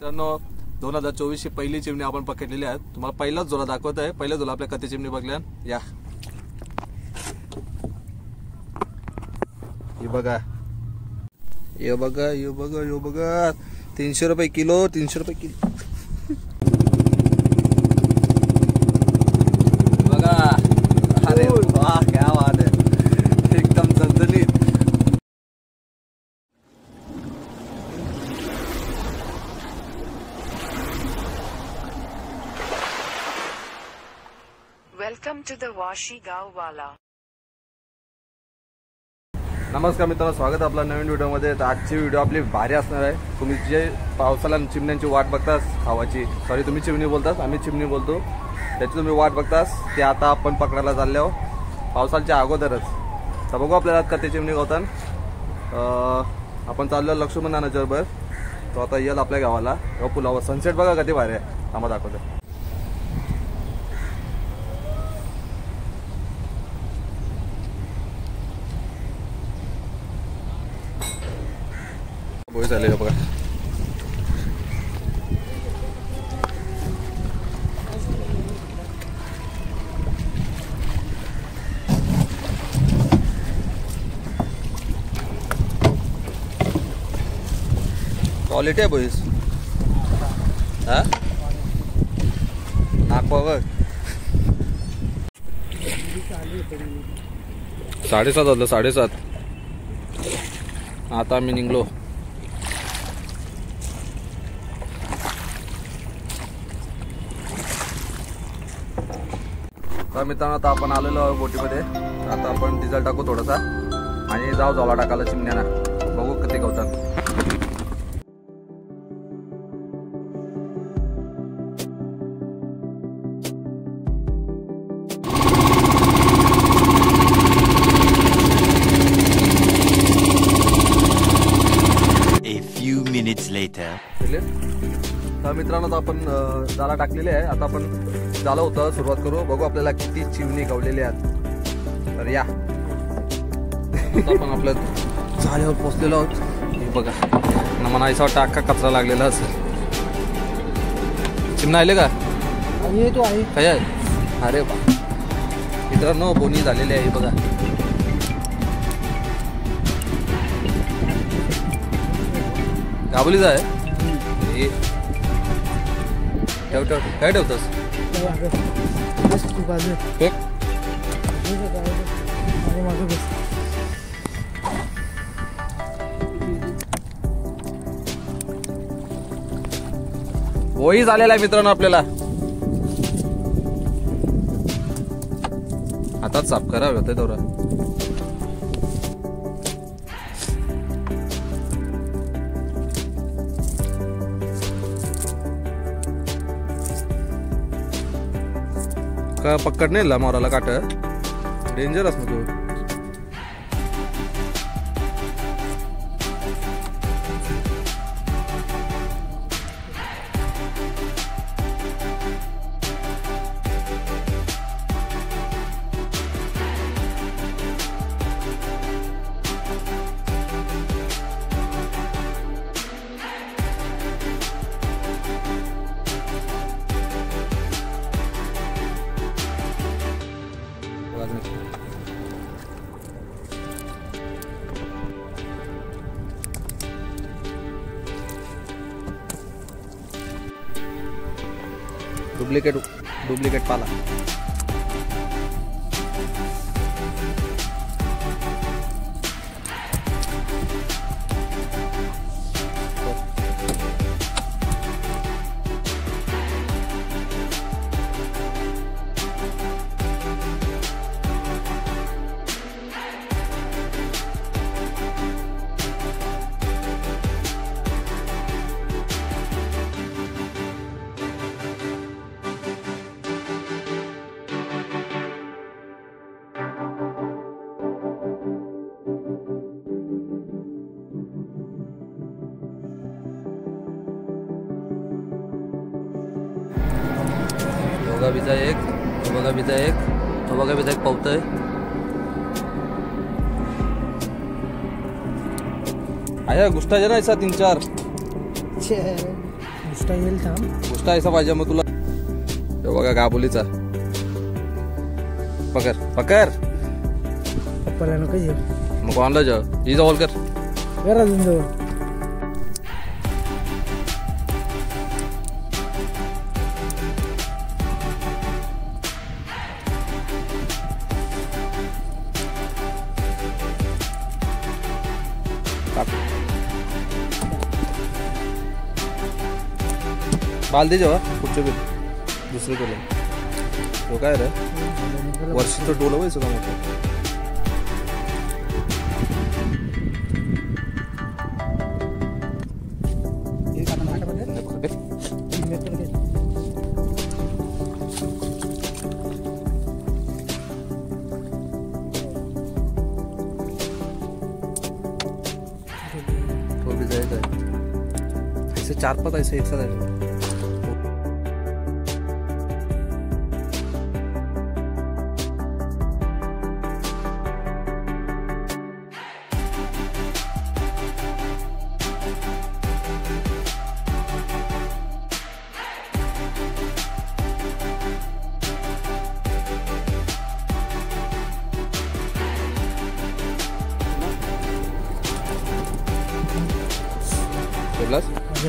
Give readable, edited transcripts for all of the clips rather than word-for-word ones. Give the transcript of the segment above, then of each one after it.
मित्रांनो 2024 ची पहिली चिमणी आपण पकडलेली आहे। तुम्हाला पहिलाच झोला दाखवत आहे। पहिल्या झोला आपल्या कधी चिमणी बघल्या या हे बघा, हे बघा, हे बघा, हे बघा, 300 रुपये किलो, 300 रुपये किलो बघा। अरे वाह, क्या बात है, एकदम झणझणीत। Welcome to the Washi Gaowala. नमस्कार मित्रांनो, स्वागत आहे आपल्या नवीन व्हिडिओमध्ये। तर आजची व्हिडिओ आपली भारी असणार आहे। तुम्ही जे पावसाला चिमण्यांची वाट बघतास खावाची, सॉरी तुम्ही चिमणी बोलतास, आम्ही चिमणी बोलतो, त्याची तुम्ही वाट बघतास ते आता आपण पकडायला चाललो पावसाच्या अगोदरच। तर बघू आपल्याला कधी चिमणी गावतात। आपण चाललो लक्ष्मण नानाच्यावर, तो आता येईल आपल्या गावाला। पुलावर सनसेट बघा कधी भारी आहे, आम्हाला दाखवतो। बोई झाले बघा, क्वालिटी आहे बोईस। हा नाकवा बघ, 7:30 वाजलं, 7:30। आता आम्ही निघलो। तर मित्रांनो आता आपण आलेलो आहोत बोटीमध्ये। आता आपण डिझेल टाकू थोडासा आणि जाऊ झोला टाकायला चिमण्यांना, बघू किती गवतात। A few minutes later. तर मित्रांनो आपण जाळा टाकलेले आहे। आता आपण झालं होतं, सुरुवात करू, बघू आपल्याला किती चिमणी गावलेली आहेत। तर या आपण आपल्या जाळ्यावर पोचलेलो आहोत। हे बघा, मला ऐसा वाटतं अख्खा कचरा लागलेला असेल। चिमणा आले का? तो आहे काय आहे? अरे बा मित्रांनो, बोनी झालेली आहे बघा। गाबुलीच आहे हे। ठेव ठेव, काय ठेवतोस? वही झालेला आहे मित्रांनो आपल्याला। हातात साफ करा होते दौरा। का पकड नाही मोराला काट, डेंजरस ना तू। डुप्लिकेट पाला। बघा बिजा एक, बघा बिजा एक, बघा बिजा एक पावतय। आया गुस्टा जरा ऐसा 3-4 गोष्ट येईल थांब. गोष्ट ऐसा पाहिजे मग तुला. हे बघा गाबोलीचा. पकड पकड. पप्पाला नको येऊ. मग कोणाला जाऊ ही जवळ कर. घरा अजून जवळ. बाल दे जेव्हा पुढच्या बी दुसरी कोले तो काय रे वर्षी तो डोलं व्हायचं का मोठं. तो भी जाएगा ऐसे 4-5 ऐसे एक साथ आएगा.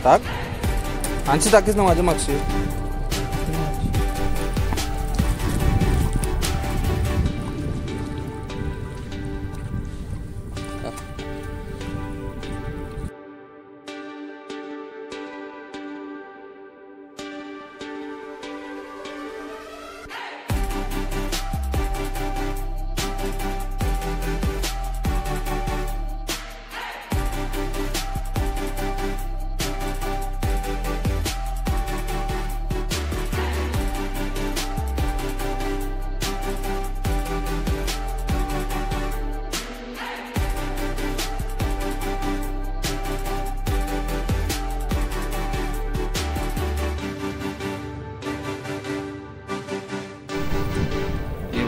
टाक आणखी टाकीस ना माझ्या मागशी.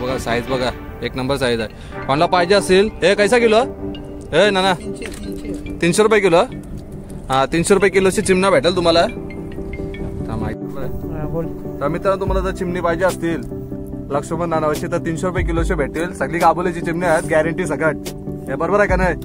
बघा साईज बघा एक नंबर साईज आहे. कोणाला पाहिजे असेल हे कैसा किलो हे नाना 300 रुपये किलो. हा 300 रुपये किलोची चिमणा भेटेल तुम्हाला. तर मित्रांनो तुम्हाला जर चिमणी पाहिजे असतील लक्ष्मण नानावरची तर 300 रुपये किलोचे भेटेल. सगळी गाबोलीची चिमणी आहेत गॅरंटी सकट. हे बरोबर आहे का नाही.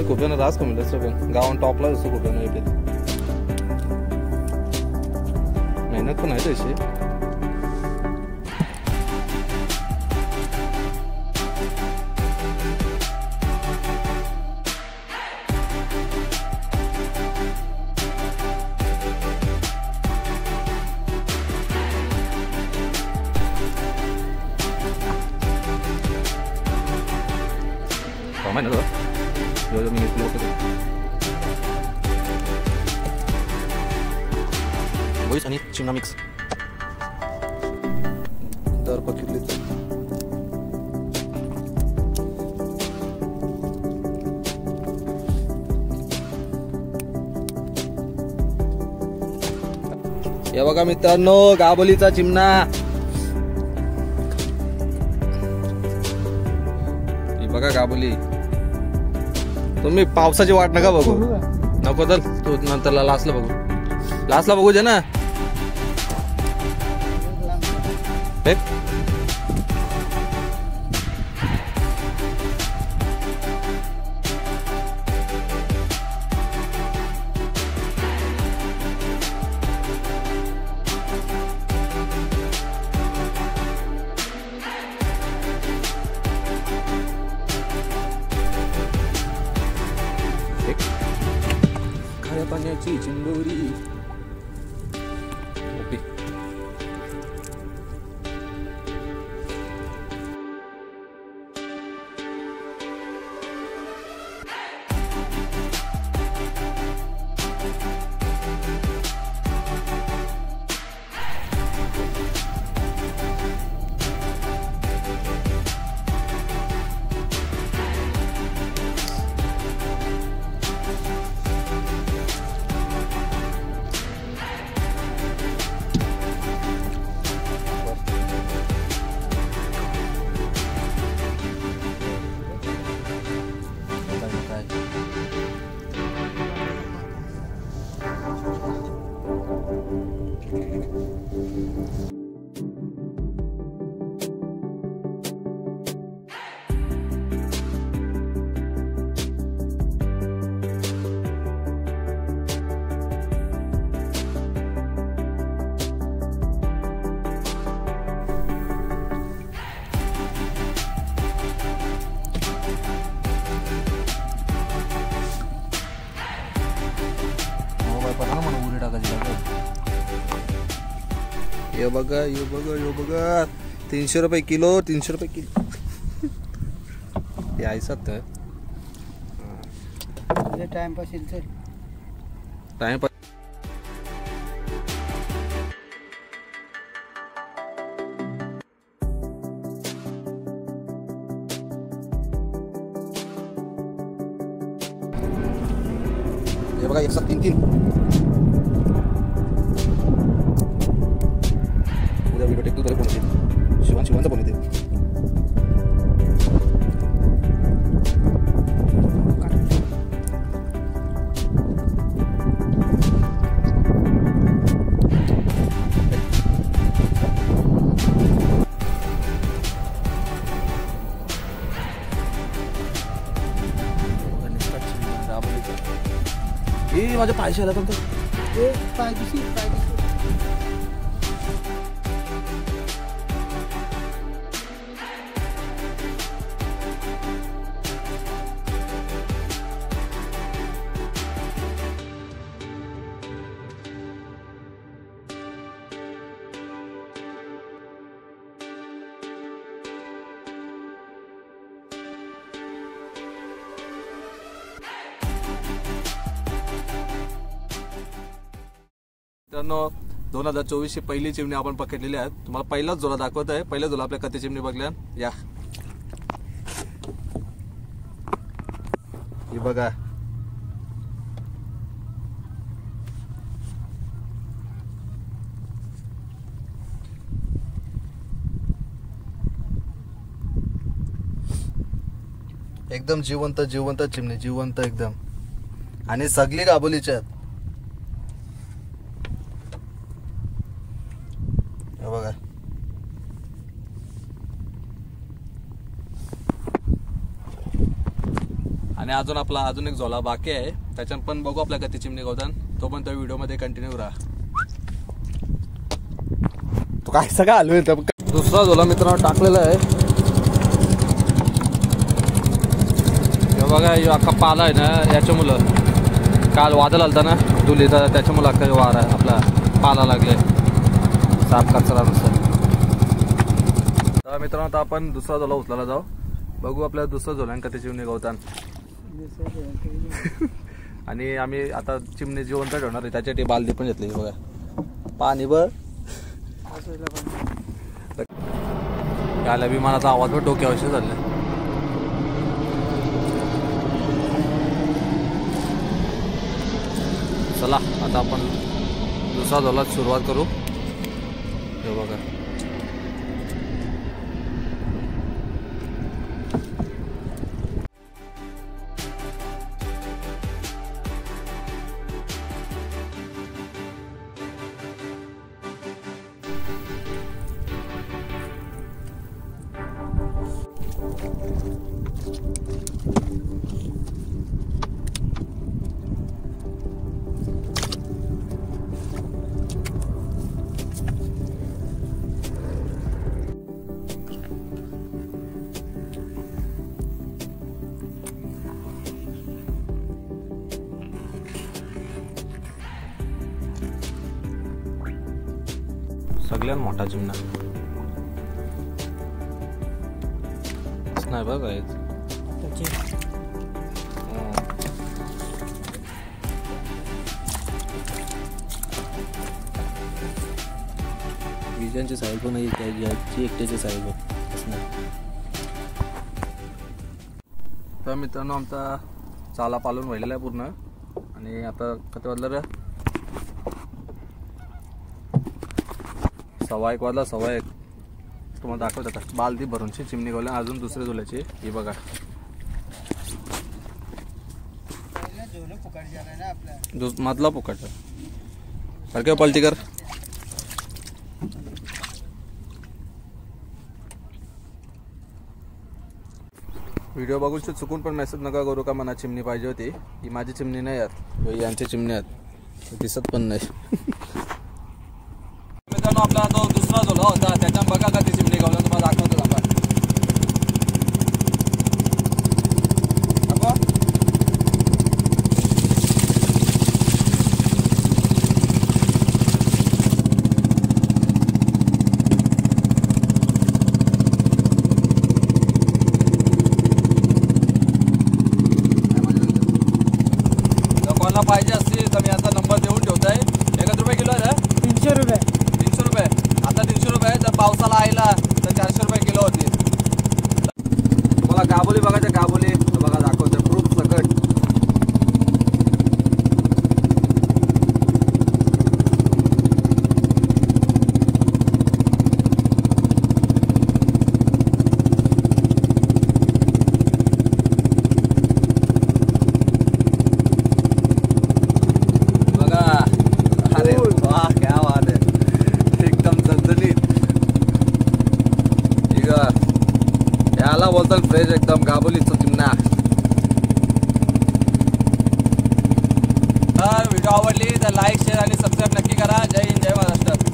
खूप रास कमी पण गावात टॉपला असतो खूप येते. मेहनत पण आहे तशी. जो मी वॉइस आणि चिमणा मिक्स दर पकडली. हे बघा मित्रांनो गाबोलीचा चिमणा. ही बघा गाबोली. तुम्ही पावसाची वाट नका बघू. नको तर तू नंतर लास्टला बघू दे ना. खाऱ्या पाण्याची चिंबोरी. ओके हे बघा 300 रुपये किलो 300 रुपये किलो हे ऐसत टाइमपास चल टाइम हे बघा 103 उद्या व्हिडिओ टेकतो तरी फोन येते शिवांचा फोन येते माझ्या पायशी आला तर मित्रांनो 2024 ची पहिली चिमणी आपण पकडलेली आहे. तुम्हाला पहिलाच झोला दाखवत आहे. पहिला झोला आपल्या कथी चिमणी बघल्या या ही बघा एकदम जिवंत चिमणी जिवंत एकदम आणि सगळी गाबोलीच्या आहेत. बघा आणि अजून एक झोला बाकी आहे. त्याच्यात पण बघू आपल्या कधी चिमणी गवतान. तो पण त्या व्हिडिओ मध्ये कंटिन्यू राहा. तो काय सगळं आलोय दुसरा झोला मित्रांनो टाकलेला आहे. बघा अख्खा पाला आहे ना याच्या मुलं काल वादळ आलता ना धुलीचा त्याच्या मुलं अख्खा वार आहे आपला पाला लागले साफ कचरा नसतं. तर मित्रांनो आता आपण दुसरा झोला उचलायला जाऊ. बघू आपल्या दुसरा झोल्यान का ते चिमणी गवतान. आणि आम्ही आता चिमणी जिवंत ठेवणार आहे त्याच्यासाठी बालदी पण घेतली बघा पाणी बर त्याला विमानाचा आवाज पण डोक्यावरशी झाला. चला आता आपण दुसरा झोला सुरुवात करू. हे बघा सगळ्यात मोठा चिमणा नाही बघा विजांची साईज पण नाही त्याची एकट्याची साईज पण. तर मित्रांनो आमचा चाला पालून व्हायलेला आहे पूर्ण. आणि आता किती वाजलं रे 1:15 वाजला 1:15. तुम्हाला दाखवत आता बालदी भरूनची चिमणी गावल्या अजून दुसऱ्या झोल्याची ही बघा मधला पुकाडचा सारखं पलटी कर. व्हिडिओ बघून चुकून पण मेसेज नका करू का मला चिमणी पाहिजे होती. ही माझी चिमणी नाही आहेत यांची चिमणी आहेत दिसत पण नाही. मित्रांनो आपला तो दुसरा झोला होता त्याच्यात बघा का ती चिमणी गावला तुम्हाला दाखवतो. मला गाबोली बघायचं, गाबोली बघा दाखवते प्रूफ सकट. याला बोलतात फ्रेश एकदम गाबोलीचं चिमणा. तर व्हिडिओ आवडली तर लाईक शेअर आणि सबस्क्राईब नक्की करा. जय हिंद, जय महाराष्ट्र.